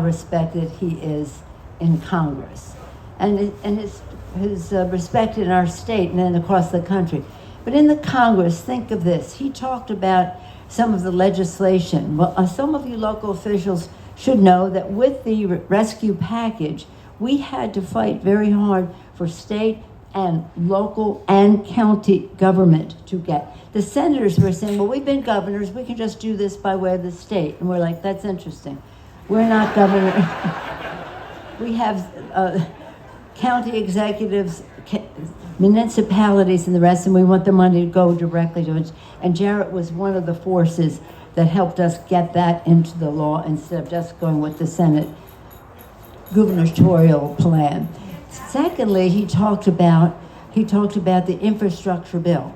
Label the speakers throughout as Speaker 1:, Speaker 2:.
Speaker 1: respected he is in Congress, and his respect in our state and then across the country. But in the Congress, think of this. He talked about some of the legislation. Well, some of you local officials should know that with the rescue package, we had to fight very hard for state and local and county government to get. The senators were saying, well, we've been governors, we can just do this by way of the state. And we're like, that's interesting. We're not governors. We have county executives, municipalities and the rest, and we want the money to go directly to it. And Jarrett was one of the forces that helped us get that into the law instead of just going with the Senate gubernatorial plan. Secondly, he talked about the infrastructure bill.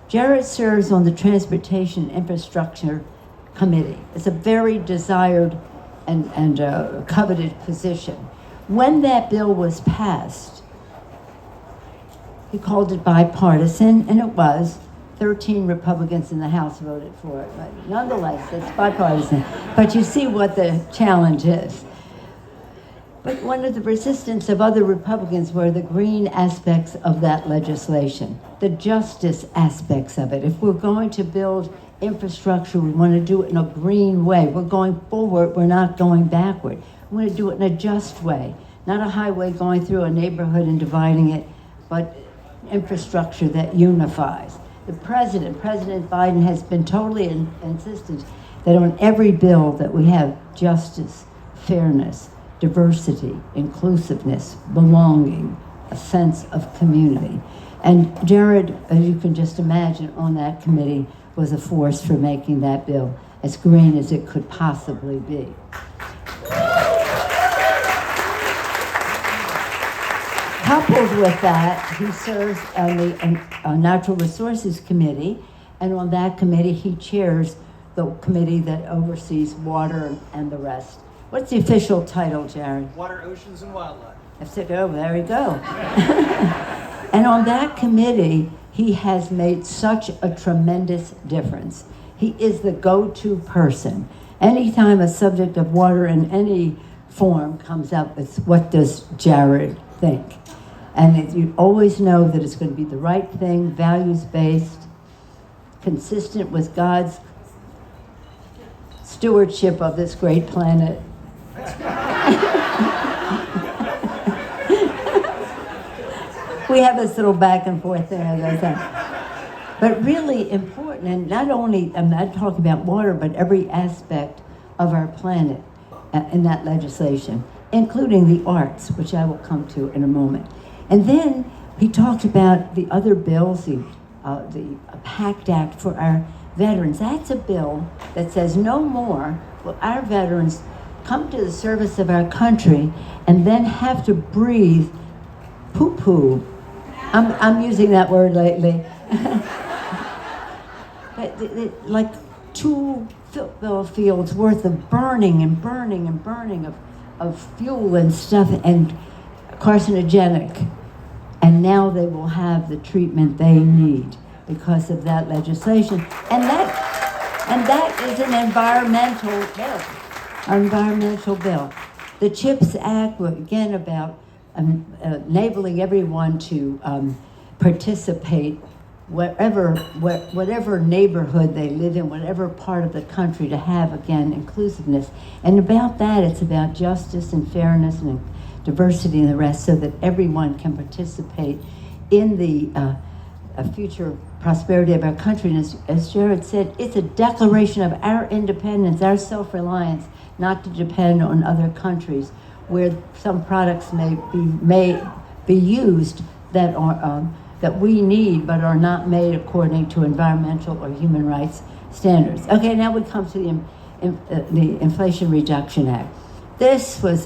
Speaker 1: Jarrett serves on the Transportation Infrastructure Committee. It's a very desired and coveted position. When that bill was passed, he called it bipartisan, and it was. 13 Republicans in the House voted for it, but nonetheless, it's bipartisan. But you see what the challenge is. But one of the resistance of other Republicans were the green aspects of that legislation, the justice aspects of it. If we're going to build infrastructure, we want to do it in a green way. We're going forward, we're not going backward. We want to do it in a just way, not a highway going through a neighborhood and dividing it, but infrastructure that unifies. The President Biden, has been totally insistent that on every bill that we have justice, fairness, diversity, inclusiveness, belonging, a sense of community. And Jared, as you can just imagine, on that committee was a force for making that bill as green as it could possibly be. Coupled with that, he serves on the Natural Resources Committee, and on that committee he chairs the committee that oversees water and the rest. What's the official title, Jared?
Speaker 2: Water, Oceans, and Wildlife.
Speaker 1: That's it. Oh, there we go. And on that committee, he has made such a tremendous difference. He is the go-to person. Anytime a subject of water in any form comes up, it's what does Jared think? And you always know that it's going to be the right thing, values-based, consistent with God's stewardship of this great planet. We have this little back and forth thing, as I said. But really important, and not only, I'm not talking about water, but every aspect of our planet in that legislation, including the arts, which I will come to in a moment. And then he talked about the other bills, the PACT Act for our veterans. That's a bill that says no more will our veterans come to the service of our country and then have to breathe poo-poo. I'm using that word lately. Like 2 football fields worth of burning of fuel and stuff and carcinogenic. And now they will have the treatment they need because of that legislation. And that is an environmental bill. The CHIPS Act, again, about enabling everyone to participate whatever neighborhood they live in, whatever part of the country, to have, again, inclusiveness. And about that, it's about justice and fairness and diversity and the rest, so that everyone can participate in the future prosperity of our country. And as Jared said, it's a declaration of our independence, our self-reliance, not to depend on other countries where some products may be used that are that we need but are not made according to environmental or human rights standards. Okay, now we come to the Inflation Reduction Act. This was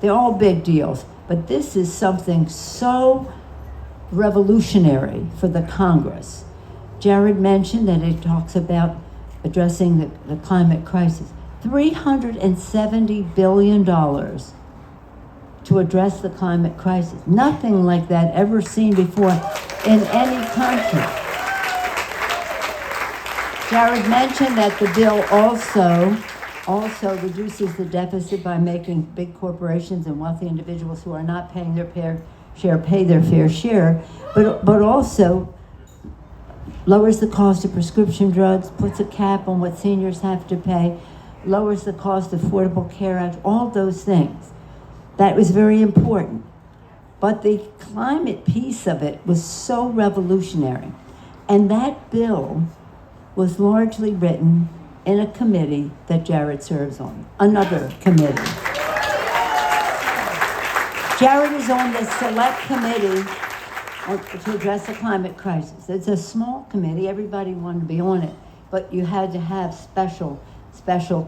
Speaker 1: they're all big deals, but this is something so revolutionary for the Congress. Jared mentioned that it talks about addressing the climate crisis. $370 billion to address the climate crisis. Nothing like that ever seen before in any country. Jared mentioned that the bill also also reduces the deficit by making big corporations and wealthy individuals who are not paying their fair share pay their fair share, but also lowers the cost of prescription drugs, puts a cap on what seniors have to pay, lowers the cost of Affordable Care Act, all those things. That was very important. But the climate piece of it was so revolutionary. And that bill was largely written in a committee that Jared serves on, another committee. Jared is on the select committee to address the climate crisis. It's a small committee, everybody wanted to be on it, but you had to have special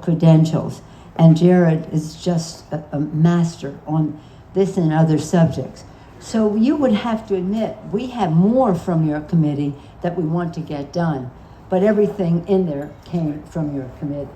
Speaker 1: credentials. And Jared is just a master on this and other subjects. So you would have to admit, we have more from your committee that we want to get done, but everything in there came from your committee.